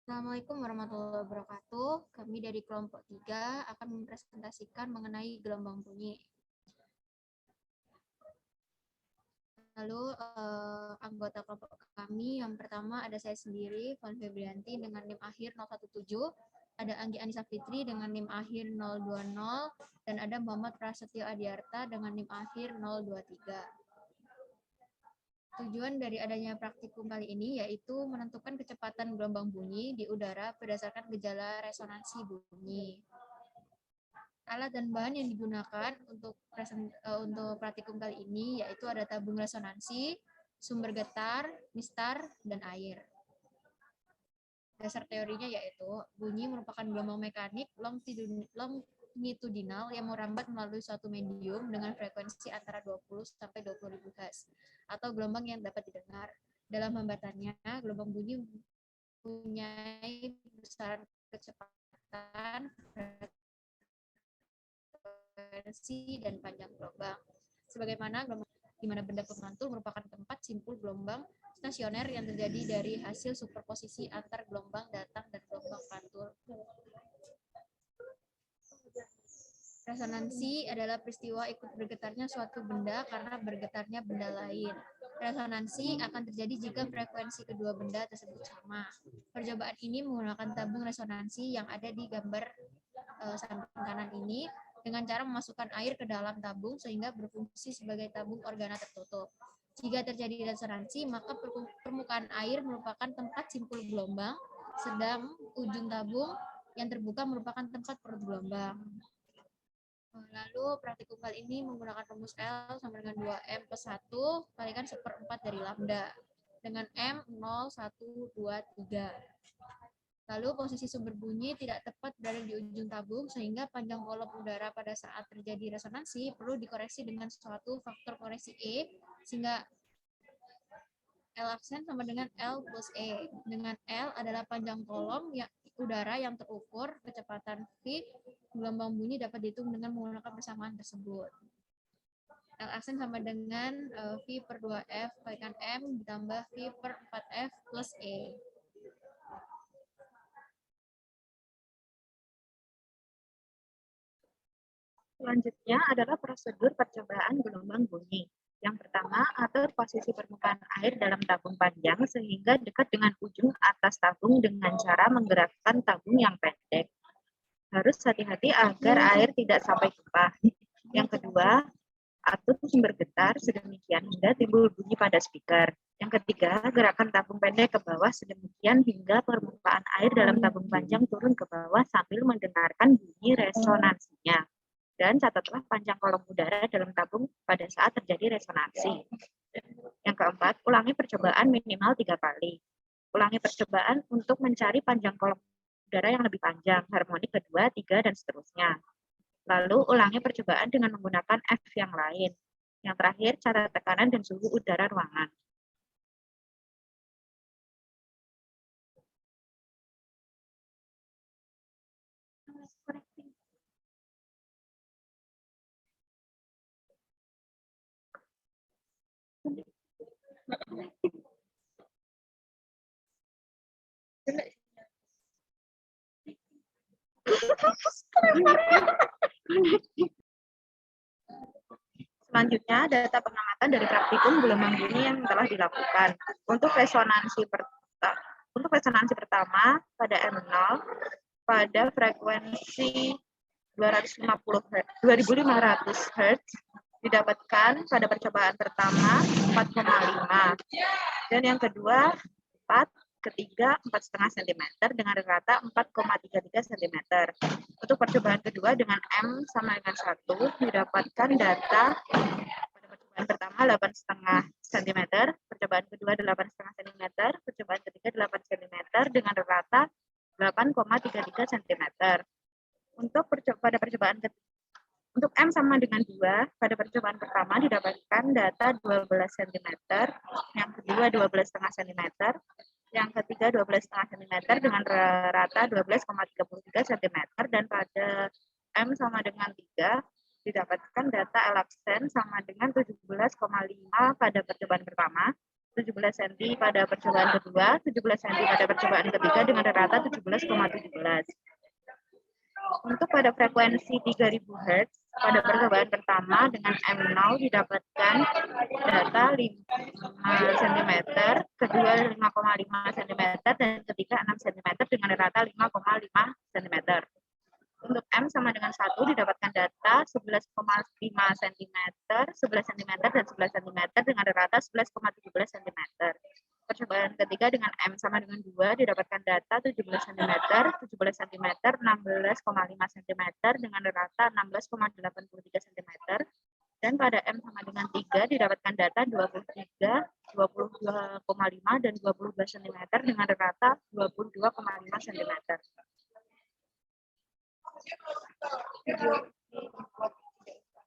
Assalamualaikum warahmatullahi wabarakatuh. Kami dari kelompok 3 akan mempresentasikan mengenai gelombang bunyi. Lalu anggota kelompok kami yang pertama ada saya sendiri, Van Febrianti dengan NIM akhir 017, ada Anggi Anissa Fitri dengan NIM akhir 020, dan ada Muhammad Prasetyo Adiarta dengan NIM akhir 023. Tujuan dari adanya praktikum kali ini yaitu menentukan kecepatan gelombang bunyi di udara berdasarkan gejala resonansi bunyi. Alat dan bahan yang digunakan untuk praktikum kali ini yaitu ada tabung resonansi, sumber getar, mistar, dan air. Dasar teorinya yaitu bunyi merupakan gelombang mekanik longitudinal yang merambat melalui suatu medium dengan frekuensi antara 20 sampai 20.000 Hz atau gelombang yang dapat didengar. Dalam hambatannya, gelombang bunyi mempunyai besaran kecepatan, frekuensi, dan panjang gelombang. Sebagaimana gelombang di mana benda pemantul merupakan tempat simpul gelombang stasioner yang terjadi dari hasil superposisi antar gelombang datang dan gelombang pantul. Resonansi adalah peristiwa ikut bergetarnya suatu benda karena bergetarnya benda lain. Resonansi akan terjadi jika frekuensi kedua benda tersebut sama. Percobaan ini menggunakan tabung resonansi yang ada di gambar samping kanan ini dengan cara memasukkan air ke dalam tabung sehingga berfungsi sebagai tabung organa tertutup. Jika terjadi resonansi, maka permukaan air merupakan tempat simpul gelombang, sedang ujung tabung yang terbuka merupakan tempat perut gelombang. Lalu praktikum kali ini menggunakan rumus L sama dengan 2M plus 1 kalikan 1/4 dari lambda dengan M 0, 1, 2, 3. Lalu posisi sumber bunyi tidak tepat berada di ujung tabung sehingga panjang kolom udara pada saat terjadi resonansi perlu dikoreksi dengan suatu faktor koreksi E sehingga L aksen sama dengan L plus E. Dengan L adalah panjang kolom udara yang terukur, kecepatan V, gelombang bunyi dapat dihitung dengan menggunakan persamaan tersebut. L aksen sama dengan V per 2F kalikan M ditambah V per 4F plus E. Selanjutnya adalah prosedur percobaan gelombang bunyi. Yang pertama, atur posisi permukaan air dalam tabung panjang sehingga dekat dengan ujung atas tabung dengan cara menggerakkan tabung yang pendek. Harus hati-hati agar air tidak sampai tumpah. Yang kedua, atur sumber getar sedemikian hingga timbul bunyi pada speaker. Yang ketiga, gerakan tabung pendek ke bawah sedemikian hingga permukaan air dalam tabung panjang turun ke bawah sambil mendengarkan bunyi resonansinya. Dan catatlah panjang kolom udara dalam tabung pada saat terjadi resonansi. Yang keempat, ulangi percobaan minimal 3 kali. Ulangi percobaan untuk mencari panjang kolom udara yang lebih panjang, harmonik kedua, 3, dan seterusnya. Lalu ulangi percobaan dengan menggunakan F yang lain. Yang terakhir, catat tekanan dan suhu udara ruangan. Selanjutnya, data pengamatan dari praktikum gelombang bunyi yang telah dilakukan. Untuk resonansi pertama pada M0 pada frekuensi 2500 Hz didapatkan pada percobaan pertama 4,5 dan yang kedua 4, ketiga 4,5 cm dengan rata 4,33 cm. Untuk percobaan kedua dengan M sama dengan 1 didapatkan data pada percobaan pertama 8,5 cm, percobaan kedua 8,5 cm, percobaan ketiga 8 cm dengan rata 8,33 cm. Untuk M sama dengan 2, pada percobaan pertama didapatkan data 12 cm, yang kedua 12,5 cm, yang ketiga 12,5 cm dengan rata 12,33 cm, dan pada M sama dengan 3 didapatkan data L aksen sama dengan 17,5 pada percobaan pertama, 17 cm pada percobaan kedua, 17 cm pada percobaan ketiga dengan rata 17,17. Untuk pada frekuensi 3000 Hz, pada percobaan pertama dengan M0 didapatkan data 5 cm, kedua 5,5 cm, dan ketiga 6 cm dengan rata 5,5 cm. Untuk M sama dengan 1 didapatkan data 11,5 cm, 11 cm, dan 11 cm dengan rata 11,17 cm. Percobaan ketiga dengan M sama dengan 2 didapatkan data 17 cm, 17 cm, 16,5 cm dengan rata 16,83 cm. Dan pada M sama dengan 3 didapatkan data 23, 22,5 dan 22 cm dengan rata 22,5 cm.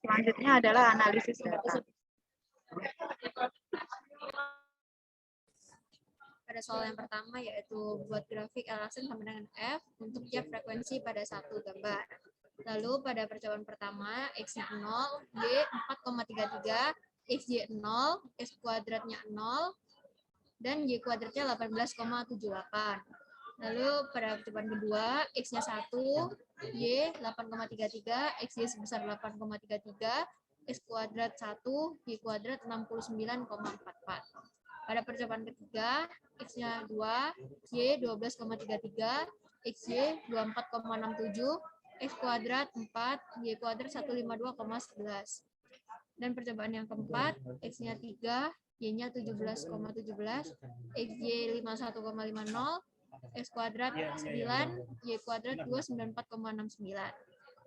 Selanjutnya adalah analisis data. Pada soal yang pertama yaitu buat grafik LSM sama dengan F untuk tiap frekuensi pada satu gambar. Lalu pada percobaan pertama X-nya 0, Y 4,33, XY 0, X kuadratnya 0, dan Y kuadratnya 18,78. Lalu pada percobaan kedua X-nya 1, Y 8,33, XY sebesar 8,33, X kuadrat 1, Y kuadrat 69,44. Pada percobaan ketiga, X-nya 2, Y 12,33, XY 24,67, X kuadrat 4, Y kuadrat 152,11. Dan percobaan yang keempat, X-nya 3, Y-nya 17,17, XY 51,50, X kuadrat 9, Y kuadrat 294,69.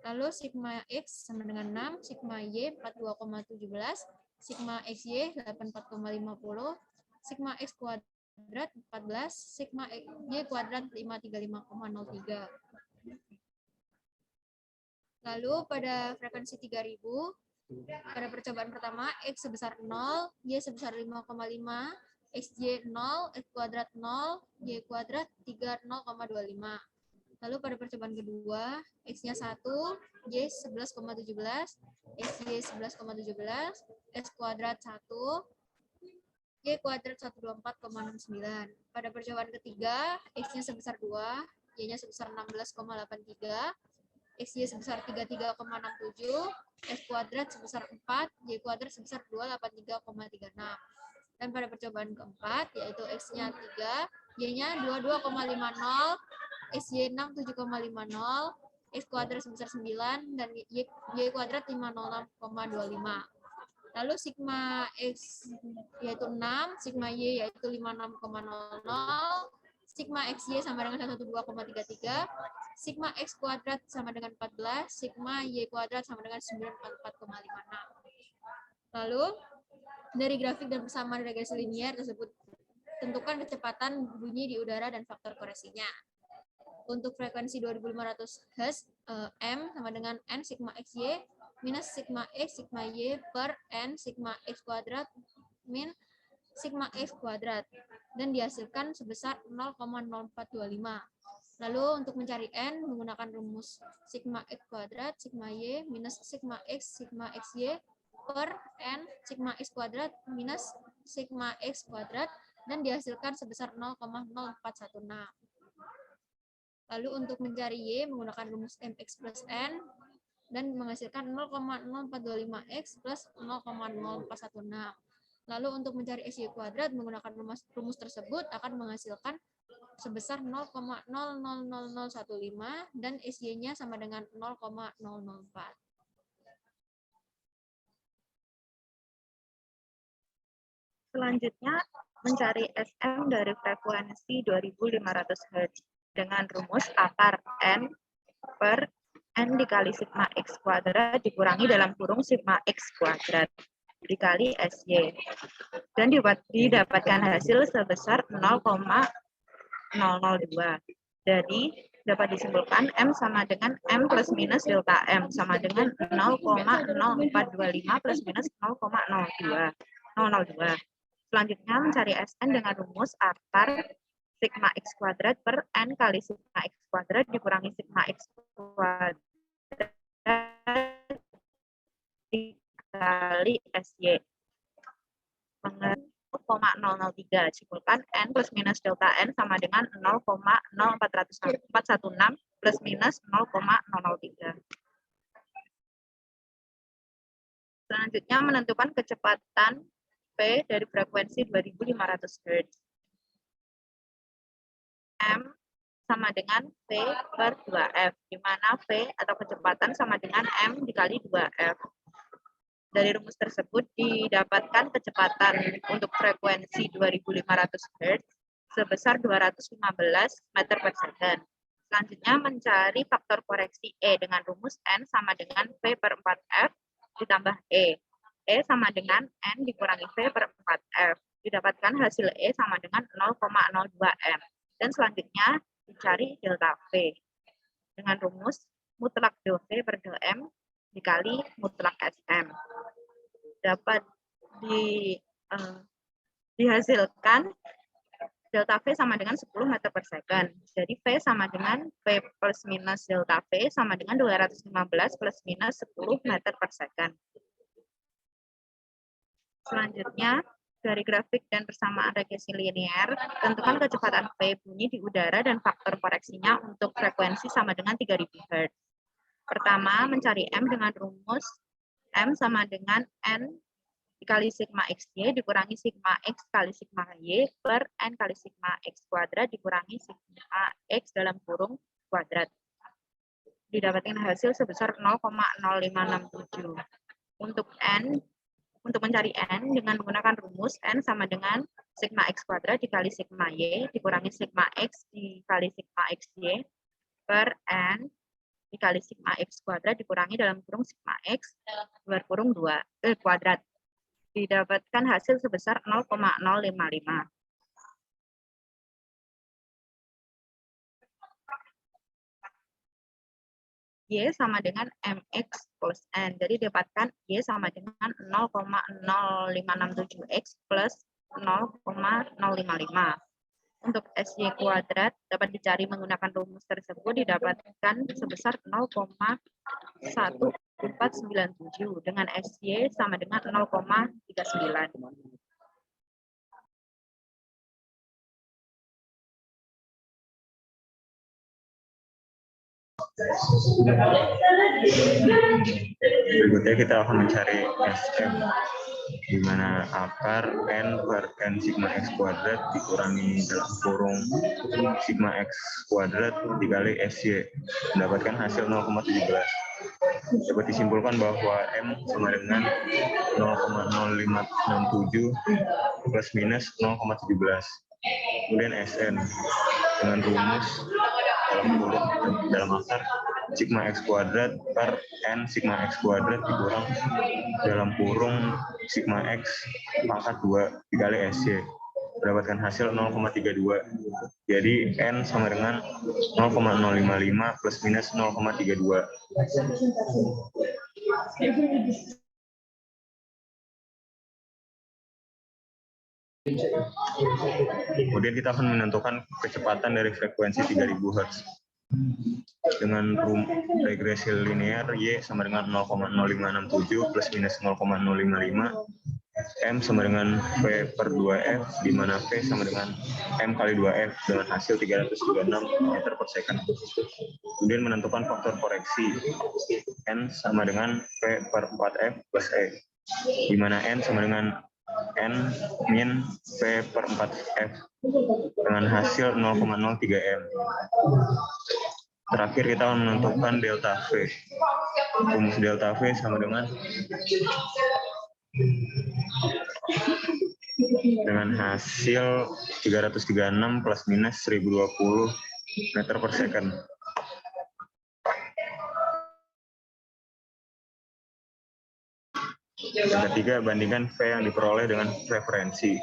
Lalu sigma X sama dengan 6, sigma Y 42,17, sigma XY 84,50, sigma X kuadrat 14, sigma Y kuadrat 535,03. Lalu pada frekuensi 3000, pada percobaan pertama X sebesar 0, Y sebesar 5,5, XY 0, X kuadrat 0, Y kuadrat 30,25. Lalu pada percobaan kedua, X-nya 1, Y 11,17, XY 11,17, X kuadrat 1, Y kuadrat 124,69. Pada percobaan ketiga, X-nya sebesar 2, Y-nya sebesar 16,83, XY sebesar 33,67, X kuadrat sebesar 4, Y kuadrat sebesar 283,36. Dan pada percobaan keempat, yaitu X-nya 3, Y-nya 22,50, XY 6, 7,50, X kuadrat sebesar 9, dan Y kuadrat 506,25. Lalu sigma X yaitu 6, sigma Y yaitu 56,00, sigma XY sama dengan 112,33, sigma X kuadrat sama dengan 14, sigma Y kuadrat sama dengan 94,56. Lalu, dari grafik dan persamaan regresi linier tersebut, tentukan kecepatan bunyi di udara dan faktor koreksinya. Untuk frekuensi 2500 Hz, M sama dengan N sigma XY minus sigma X sigma Y per N sigma X kuadrat min sigma X kuadrat, dan dihasilkan sebesar 0,0425. Lalu untuk mencari N menggunakan rumus sigma X kuadrat sigma Y minus sigma X sigma XY per N sigma X kuadrat minus sigma X kuadrat, dan dihasilkan sebesar 0,0416. Lalu untuk mencari Y menggunakan rumus MX plus N dan menghasilkan 0,0425X plus 0,0416. Lalu untuk mencari XY kuadrat menggunakan rumus tersebut akan menghasilkan sebesar 0,000015 dan XY-nya sama dengan 0,004. Selanjutnya, mencari SM dari frekuensi 2500 Hz dengan rumus akar N per N dikali sigma X kuadrat dikurangi dalam kurung sigma X kuadrat dikali SY. Dan didapatkan hasil sebesar 0,002. Jadi, dapat disimpulkan M sama dengan M plus minus delta M sama dengan 0,0425 plus minus 0,02. Selanjutnya mencari Sn dengan rumus akar sigma X kuadrat per N kali sigma X kuadrat dikurangi sigma X kuadrat dikali SY. 0,003. Simpulkan N plus minus delta N sama dengan 0,0416 plus minus 0,003. Selanjutnya menentukan kecepatan V dari frekuensi 2500 Hz. M sama dengan V per 2F, di mana V atau kecepatan sama dengan M dikali 2F. Dari rumus tersebut didapatkan kecepatan untuk frekuensi 2500 Hz sebesar 215 meter per second. Selanjutnya mencari faktor koreksi E dengan rumus N sama dengan V per 4F ditambah E. E sama dengan N dikurangi V per 4F. Didapatkan hasil E sama dengan 0,02 M. Dan selanjutnya dicari delta V dengan rumus mutlak del V per del M dikali mutlak SM. Dapat dihasilkan delta V sama dengan 10 meter per second. Jadi V sama dengan V plus minus delta V sama dengan 215 plus minus 10 meter per second. Selanjutnya, dari grafik dan persamaan regresi linear, tentukan kecepatan V bunyi di udara dan faktor koreksinya untuk frekuensi sama dengan 3000 Hz. Pertama, mencari M dengan rumus M sama dengan N dikali sigma XY dikurangi sigma X kali sigma Y per N kali sigma X kuadrat dikurangi sigma X dalam kurung kuadrat. Didapatkan hasil sebesar 0,0567. Untuk mencari N dengan menggunakan rumus N sama dengan sigma X kuadrat dikali sigma Y dikurangi sigma X dikali sigma XY per N dikali sigma X kuadrat dikurangi dalam kurung sigma X luar kurung 2 kuadrat. Didapatkan hasil sebesar 0,055. Y sama dengan MX plus N. Jadi dapatkan Y sama dengan 0,0567X plus 0,055. Untuk SY kuadrat dapat dicari menggunakan rumus tersebut didapatkan sebesar 0,1497 dengan SY sama dengan 0,39. Berikutnya kita akan mencari SM, di mana akar N per N sigma X kuadrat dikurangi dalam kurung sigma X kuadrat dikali SY, mendapatkan hasil 0,17. Dapat disimpulkan bahwa M sama dengan 0,0567 plus minus 0,17. Kemudian SN dengan rumus dalam akar sigma X kuadrat per N sigma X kuadrat dikurang dalam kurung sigma X pangkat 2 dikali SY, mendapatkan hasil 0,32. Jadi N sama dengan 0,055 plus minus 0,32. Kemudian kita akan menentukan kecepatan dari frekuensi 3000 Hz. Dengan regresi linear Y sama dengan 0,0567 plus minus 0,055, M sama dengan V per 2F, di mana V sama dengan M kali 2F dengan hasil 336 meter per second. Kemudian menentukan faktor koreksi N sama dengan V per 4F plus E, di mana N sama dengan N min V per 4F dengan hasil 0,03 M. Terakhir kita akan menentukan delta V. Rumus delta V sama dengan hasil 336 plus minus 1020 meter per second. Yang ketiga, bandingkan V yang diperoleh dengan referensi.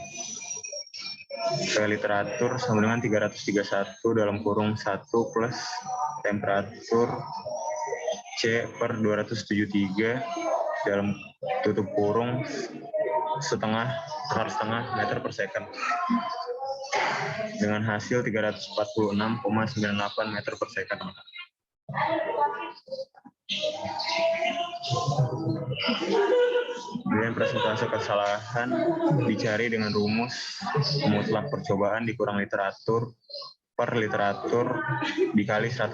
V literatur sama dengan 331 dalam kurung 1 plus temperatur C per 273 dalam tutup kurung setengah meter per second dengan hasil 346,98 meter per second. Kemudian persentase kesalahan dicari dengan rumus mutlak percobaan dikurang literatur per literatur dikali 100%.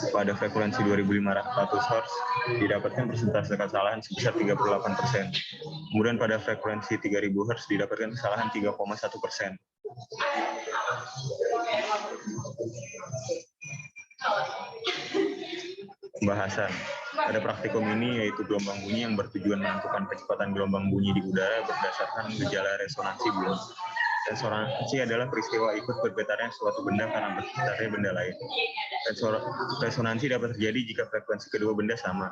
Pada frekuensi 2500 Hz didapatkan persentase kesalahan sebesar 38%. Kemudian pada frekuensi 3000 Hz didapatkan kesalahan 3,1%. Pembahasan. Pada praktikum ini yaitu gelombang bunyi yang bertujuan menentukan kecepatan gelombang bunyi di udara berdasarkan gejala resonansi bunyi. Resonansi adalah peristiwa ikut bergetarnya suatu benda karena bergetarnya benda lain. Resonansi dapat terjadi jika frekuensi kedua benda sama.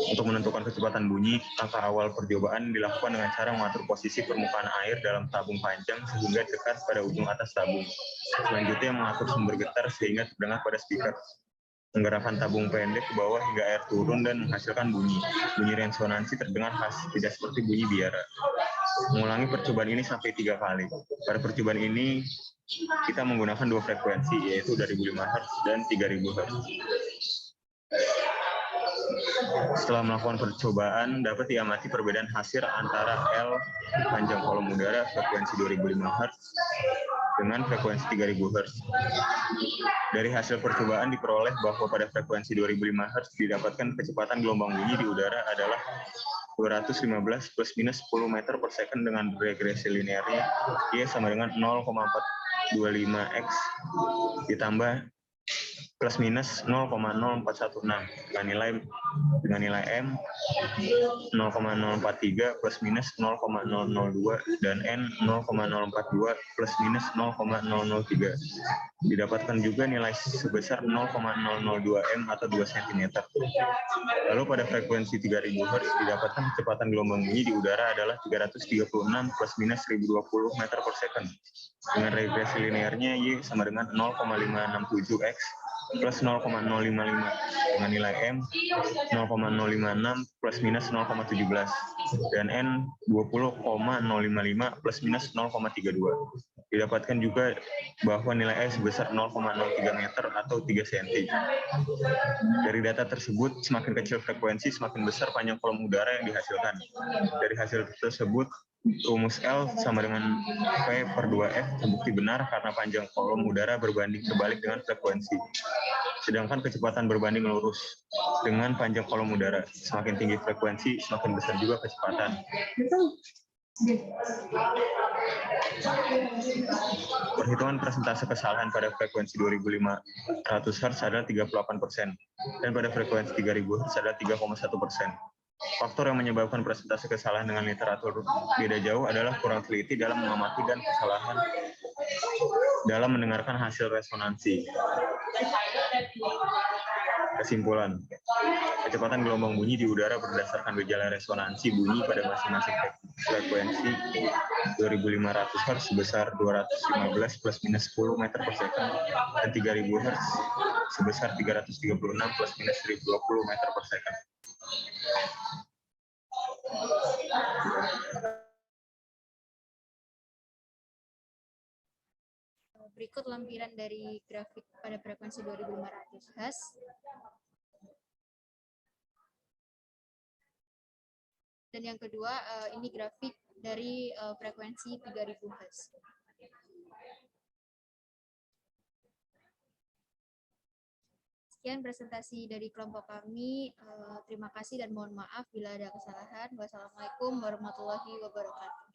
Untuk menentukan kecepatan bunyi, langkah awal percobaan dilakukan dengan cara mengatur posisi permukaan air dalam tabung panjang sehingga dekat pada ujung atas tabung. Selanjutnya mengatur sumber getar sehingga terdengar pada speaker. Menggerakkan tabung pendek ke bawah hingga air turun dan menghasilkan bunyi. Bunyi resonansi terdengar khas, tidak seperti bunyi biara. Mengulangi percobaan ini sampai 3 kali. Pada percobaan ini, kita menggunakan 2 frekuensi, yaitu 2005 Hz dan 3000 Hz. Setelah melakukan percobaan, dapat diamati perbedaan hasil antara L panjang kolom udara frekuensi 2005 Hz dengan frekuensi 3000 Hz. Dari hasil percobaan diperoleh bahwa pada frekuensi 2005 Hz didapatkan kecepatan gelombang bunyi di udara adalah 215 plus minus 10 meter per second dengan regresi linearnya Y sama dengan 0,425 X ditambah plus minus 0,0416 dengan nilai M 0,043 plus minus 0,002 dan N 0,042 plus minus 0,003. Didapatkan juga nilai sebesar 0,002 M atau 2 cm. Lalu pada frekuensi 3000 Hz didapatkan kecepatan gelombang bunyi di udara adalah 336 plus minus 1020 meter per second. Dengan regresi linearnya Y sama dengan 0,567 X plus 0,055 dengan nilai M 0,056 plus minus 0,17 dan N 20,055 plus minus 0,32. Didapatkan juga bahwa nilai E sebesar 0,03 meter atau 3 cm. Dari data tersebut, semakin kecil frekuensi, semakin besar panjang kolom udara yang dihasilkan. Dari hasil tersebut, rumus L sama dengan P per 2F terbukti benar karena panjang kolom udara berbanding terbalik dengan frekuensi. Sedangkan kecepatan berbanding lurus dengan panjang kolom udara. Semakin tinggi frekuensi, semakin besar juga kecepatan. Perhitungan persentase kesalahan pada frekuensi 2500 Hz adalah 38%, dan pada frekuensi 3000 Hz adalah 3,1%. Faktor yang menyebabkan persentase kesalahan dengan literatur beda jauh adalah kurang teliti dalam mengamati dan kesalahan dalam mendengarkan hasil resonansi. Kesimpulan, kecepatan gelombang bunyi di udara berdasarkan gejala resonansi bunyi pada masing-masing frekuensi 2500 Hz sebesar 215 plus minus 10 meter per second dan 3000 Hz sebesar 336 plus minus 1020 meter per second. Berikut lampiran dari grafik pada frekuensi 2500 Hz. Dan yang kedua, ini grafik dari frekuensi 3000 Hz. Sekian presentasi dari kelompok kami. Terima kasih dan mohon maaf bila ada kesalahan. Wassalamualaikum warahmatullahi wabarakatuh.